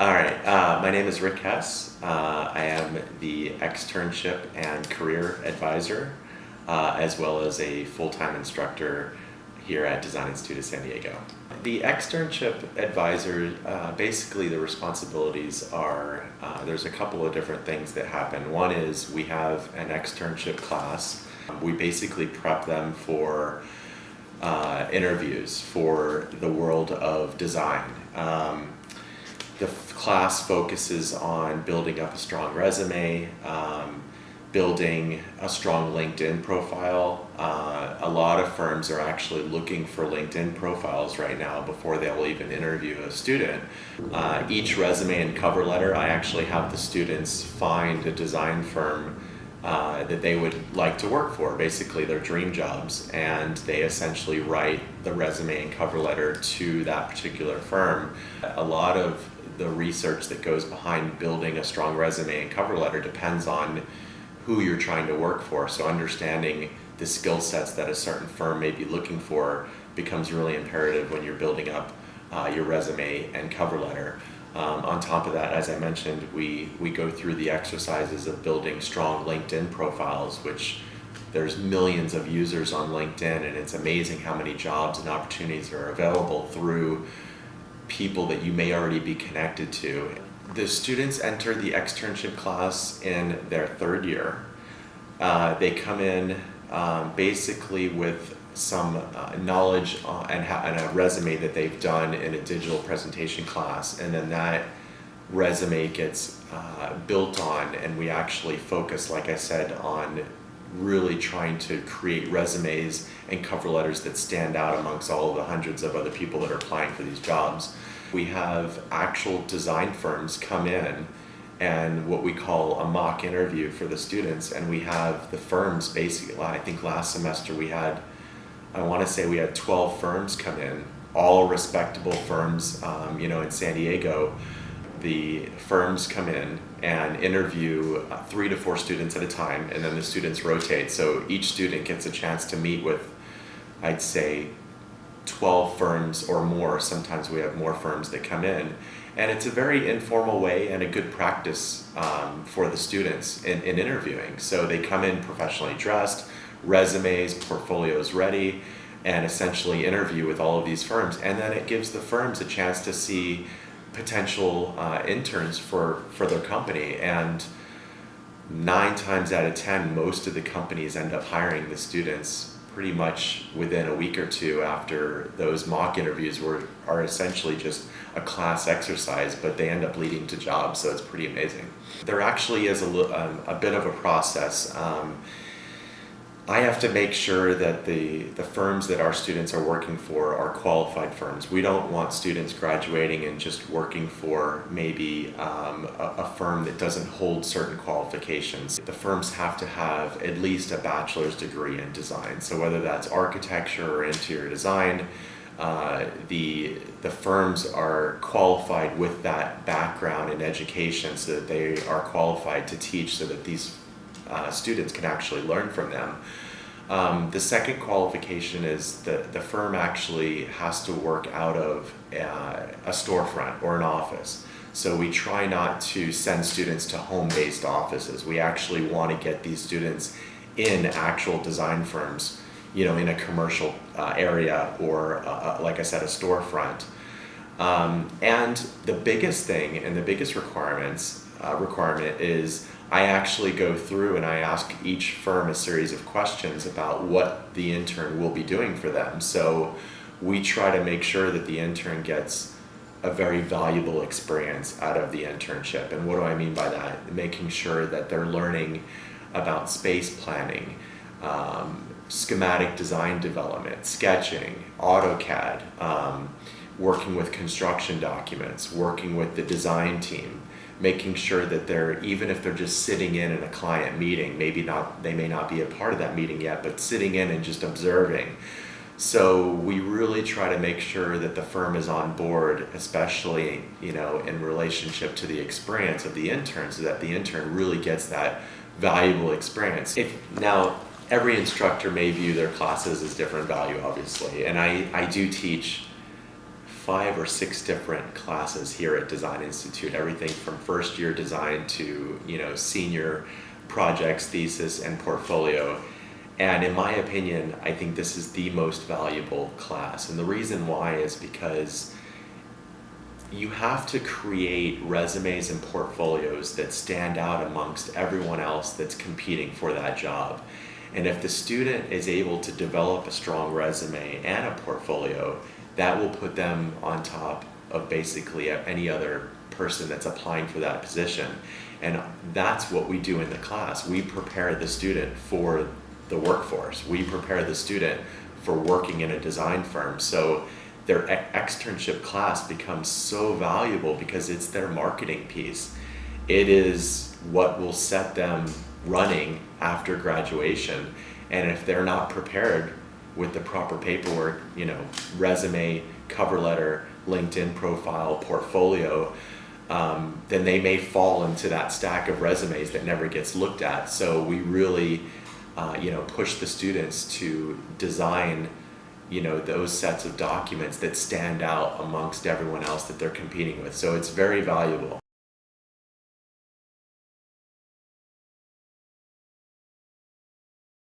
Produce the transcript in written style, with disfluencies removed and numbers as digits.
All right, my name is Rick Hess. I am the Externship and Career Advisor, as well as a full-time instructor here at Design Institute of San Diego. The Externship Advisor, basically the responsibilities are, there's a couple of different things that happen. One is we have an externship class. We basically prep them for interviews for the world of design. The class focuses on building up a strong resume, building a strong LinkedIn profile. A lot of firms are actually looking for LinkedIn profiles right now before they'll even interview a student. Each resume and cover letter, I actually have the students find a design firm that they would like to work for, basically their dream jobs, and they essentially write the resume and cover letter to that particular firm. A lot of the research that goes behind building a strong resume and cover letter depends on who you're trying to work for. So understanding the skill sets that a certain firm may be looking for becomes really imperative when you're building up your resume and cover letter. On top of that, as I mentioned, we go through the exercises of building strong LinkedIn profiles, which there's millions of users on LinkedIn, and it's amazing how many jobs and opportunities are available through people that you may already be connected to. The students enter the externship class in their third year. They come in basically with some knowledge and a resume that they've done in a digital presentation class, and then that resume gets built on, and we actually focus, like I said, on really trying to create resumes and cover letters that stand out amongst all of the hundreds of other people that are applying for these jobs. We have actual design firms come in and what we call a mock interview for the students, and we have the firms basically, I think last semester we had, I want to say we had 12 firms come in, all respectable firms, in San Diego. The firms come in and interview 3 to 4 students at a time, and then the students rotate. So each student gets a chance to meet with, I'd say, 12 firms or more. Sometimes we have more firms that come in. And it's a very informal way and a good practice for the students in interviewing. So they come in professionally dressed, resumes, portfolios ready, and essentially interview with all of these firms. And then it gives the firms a chance to see potential interns for their company, and 9 times out of 10 most of the companies end up hiring the students pretty much within a week or two after those mock interviews are essentially just a class exercise, but they end up leading to jobs, so it's pretty amazing. There actually is a bit of a process. I have to make sure that the firms that our students are working for are qualified firms. We don't want students graduating and just working for maybe a firm that doesn't hold certain qualifications. The firms have to have at least a bachelor's degree in design. So whether that's architecture or interior design, the firms are qualified with that background in education so that they are qualified to teach, so that these students can actually learn from them. The second qualification is that the firm actually has to work out of a storefront or an office. So we try not to send students to home-based offices. We actually want to get these students in actual design firms, in a commercial area or, like I said, a storefront. And the biggest thing and the biggest requirement is I actually go through and I ask each firm a series of questions about what the intern will be doing for them. So we try to make sure that the intern gets a very valuable experience out of the internship. And what do I mean by that? Making sure that they're learning about space planning, schematic design development, sketching, AutoCAD, working with construction documents, working with the design team, making sure that even if they're just sitting in a client meeting, they may not be a part of that meeting yet, but sitting in and just observing. So we really try to make sure that the firm is on board, especially, in relationship to the experience of the intern, so that the intern really gets that valuable experience. Now, every instructor may view their classes as different value, obviously, and I do teach 5 or 6 different classes here at Design Institute, everything from first year design to, senior projects, thesis, and portfolio. And in my opinion, I think this is the most valuable class. And the reason why is because you have to create resumes and portfolios that stand out amongst everyone else that's competing for that job. And if the student is able to develop a strong resume and a portfolio, that will put them on top of basically any other person that's applying for that position. And that's what we do in the class. We prepare the student for the workforce. We prepare the student for working in a design firm. So their externship class becomes so valuable because it's their marketing piece. It is what will set them running after graduation. And if they're not prepared with the proper paperwork, resume, cover letter, LinkedIn profile, portfolio, then they may fall into that stack of resumes that never gets looked at. So we really push the students to design those sets of documents that stand out amongst everyone else that they're competing with. So it's very valuable.